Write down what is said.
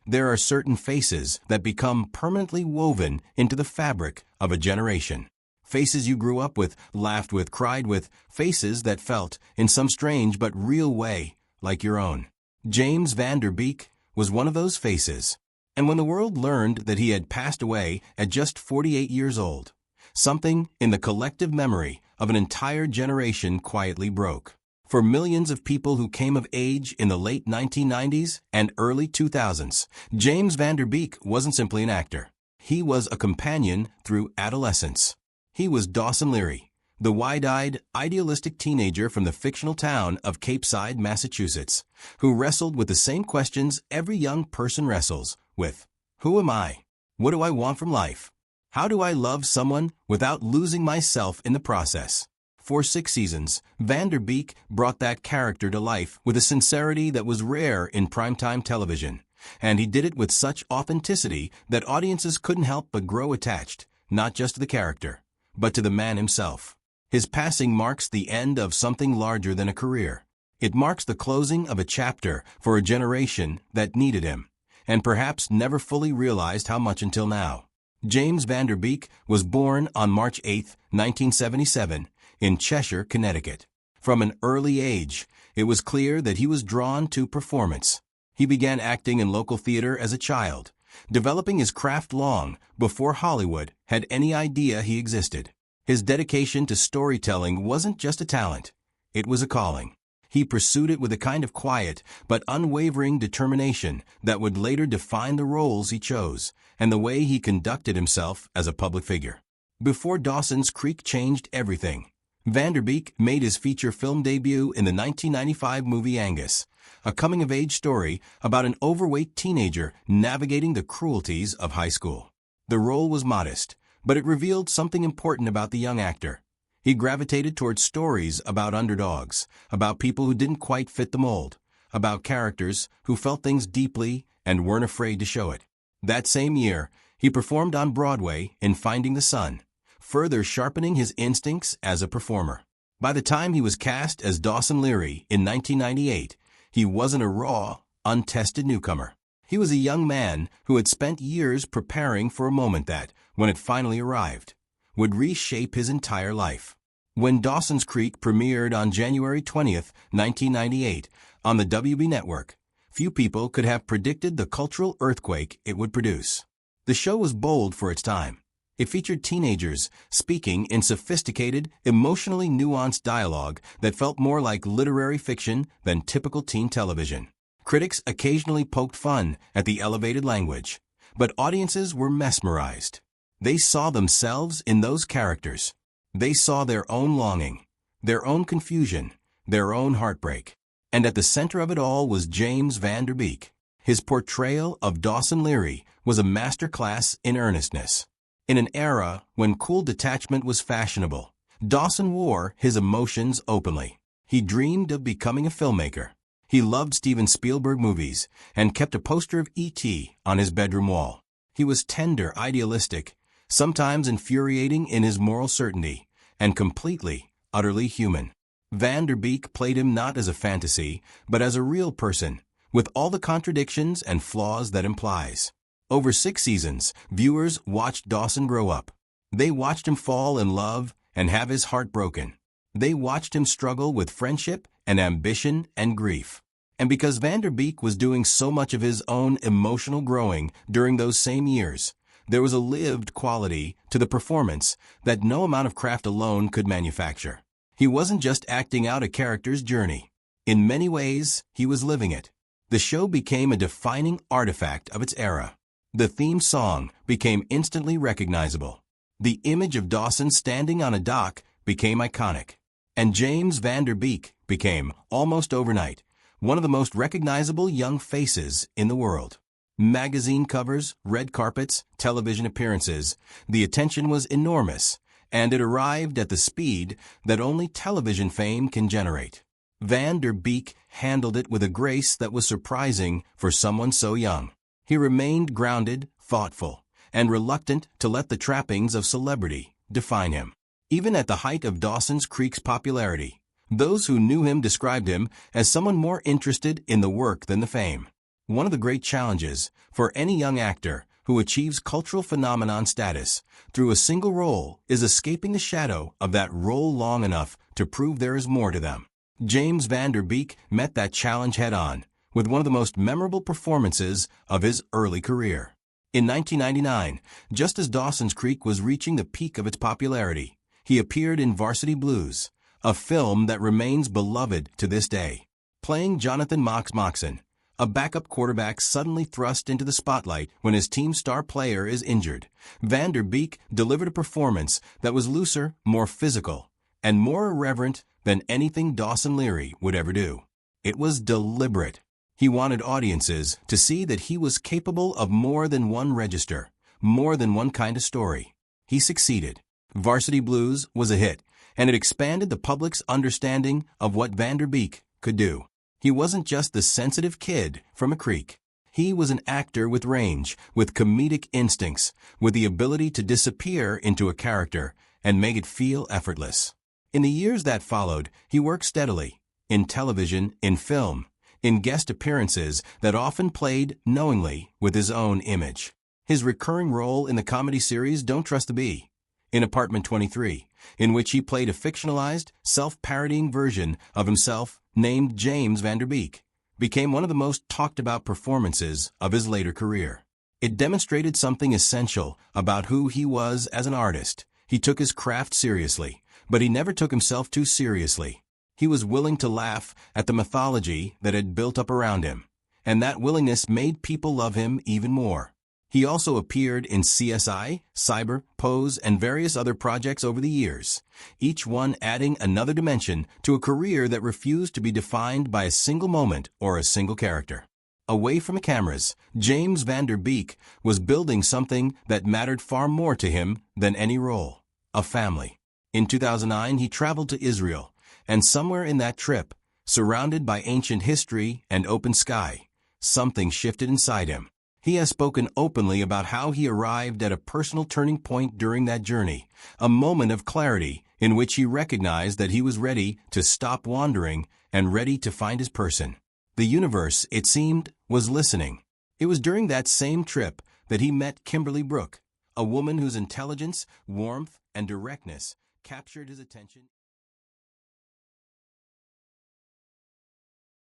There are certain faces that become permanently woven into the fabric of a generation. Faces you grew up with, laughed with, cried with, faces that felt, in some strange but real way, like your own. James Van Der Beek was one of those faces. And when the world learned that he had passed away at just 48 years old, something in the collective memory of an entire generation quietly broke. For millions of people who came of age in the late 1990s and early 2000s, James Van Der Beek wasn't simply an actor. He was a companion through adolescence. He was Dawson Leary, the wide-eyed, idealistic teenager from the fictional town of Cape Side, Massachusetts, who wrestled with the same questions every young person wrestles with. Who am I? What do I want from life? How do I love someone without losing myself in the process? For 6 seasons, Van Der Beek brought that character to life with a sincerity that was rare in primetime television, and he did it with such authenticity that audiences couldn't help but grow attached, not just to the character, but to the man himself. His passing marks the end of something larger than a career. It marks the closing of a chapter for a generation that needed him, and perhaps never fully realized how much until now. James Van Der Beek was born on March 8, 1977, in Cheshire, Connecticut. From an early age, it was clear that he was drawn to performance. He began acting in local theater as a child, developing his craft long before Hollywood had any idea he existed. His dedication to storytelling wasn't just a talent, it was a calling. He pursued it with a kind of quiet but unwavering determination that would later define the roles he chose and the way he conducted himself as a public figure. Before Dawson's Creek changed everything, Van Der Beek made his feature film debut in the 1995 movie Angus, a coming-of-age story about an overweight teenager navigating the cruelties of high school. The role was modest, but it revealed something important about the young actor. He gravitated towards stories about underdogs, about people who didn't quite fit the mold, about characters who felt things deeply and weren't afraid to show it. That same year, he performed on Broadway in Finding the Sun, further sharpening his instincts as a performer. By the time he was cast as Dawson Leary in 1998, he wasn't a raw, untested newcomer. He was a young man who had spent years preparing for a moment that, when it finally arrived, would reshape his entire life. When Dawson's Creek premiered on January 20, 1998, on the WB network, few people could have predicted the cultural earthquake it would produce. The show was bold for its time. It featured teenagers speaking in sophisticated, emotionally nuanced dialogue that felt more like literary fiction than typical teen television. Critics occasionally poked fun at the elevated language, but audiences were mesmerized. They saw themselves in those characters. They saw their own longing, their own confusion, their own heartbreak. And at the center of it all was James Van Der Beek. His portrayal of Dawson Leary was a masterclass in earnestness. In an era when cool detachment was fashionable, Dawson wore his emotions openly. He dreamed of becoming a filmmaker. He loved Steven Spielberg movies and kept a poster of E.T. on his bedroom wall. He was tender, idealistic, sometimes infuriating in his moral certainty, and completely, utterly human. Van Der Beek played him not as a fantasy, but as a real person, with all the contradictions and flaws that implies. Over 6 seasons, viewers watched Dawson grow up. They watched him fall in love and have his heart broken. They watched him struggle with friendship and ambition and grief. And because Van Der Beek was doing so much of his own emotional growing during those same years, there was a lived quality to the performance that no amount of craft alone could manufacture. He wasn't just acting out a character's journey. In many ways, he was living it. The show became a defining artifact of its era. The theme song became instantly recognizable. The image of Dawson standing on a dock became iconic. And James Van Der Beek became, almost overnight, one of the most recognizable young faces in the world. Magazine covers, red carpets, television appearances, the attention was enormous, and it arrived at the speed that only television fame can generate. Van Der Beek handled it with a grace that was surprising for someone so young. He remained grounded, thoughtful, and reluctant to let the trappings of celebrity define him. Even at the height of Dawson's Creek's popularity, those who knew him described him as someone more interested in the work than the fame. One of the great challenges for any young actor who achieves cultural phenomenon status through a single role is escaping the shadow of that role long enough to prove there is more to them. James Van Der Beek met that challenge head-on with one of the most memorable performances of his early career. In 1999, just as Dawson's Creek was reaching the peak of its popularity, he appeared in Varsity Blues, a film that remains beloved to this day. Playing Jonathan Moxon, a backup quarterback suddenly thrust into the spotlight when his team's star player is injured, Van Der Beek delivered a performance that was looser, more physical, and more irreverent than anything Dawson Leary would ever do. It was deliberate. He wanted audiences to see that he was capable of more than one register, more than one kind of story. He succeeded. Varsity Blues was a hit, and it expanded the public's understanding of what Van Der Beek could do. He wasn't just the sensitive kid from a creek. He was an actor with range, with comedic instincts, with the ability to disappear into a character and make it feel effortless. In the years that followed, he worked steadily, in television, in film, in guest appearances that often played knowingly with his own image. His recurring role in the comedy series Don't Trust the Bee, in Apartment 23, in which he played a fictionalized, self-parodying version of himself named James Van Der Beek, became one of the most talked-about performances of his later career. It demonstrated something essential about who he was as an artist. He took his craft seriously, but he never took himself too seriously. He was willing to laugh at the mythology that had built up around him, and that willingness made people love him even more. He also appeared in CSI, Cyber, Pose, and various other projects over the years, each one adding another dimension to a career that refused to be defined by a single moment or a single character. Away from the cameras, James Van Der Beek was building something that mattered far more to him than any role: a family. In 2009, he traveled to Israel, and somewhere in that trip, surrounded by ancient history and open sky, something shifted inside him. He has spoken openly about how he arrived at a personal turning point during that journey, a moment of clarity in which he recognized that he was ready to stop wandering and ready to find his person. The universe, it seemed, was listening. It was during that same trip that he met Kimberly Brooke, a woman whose intelligence, warmth, and directness captured his attention.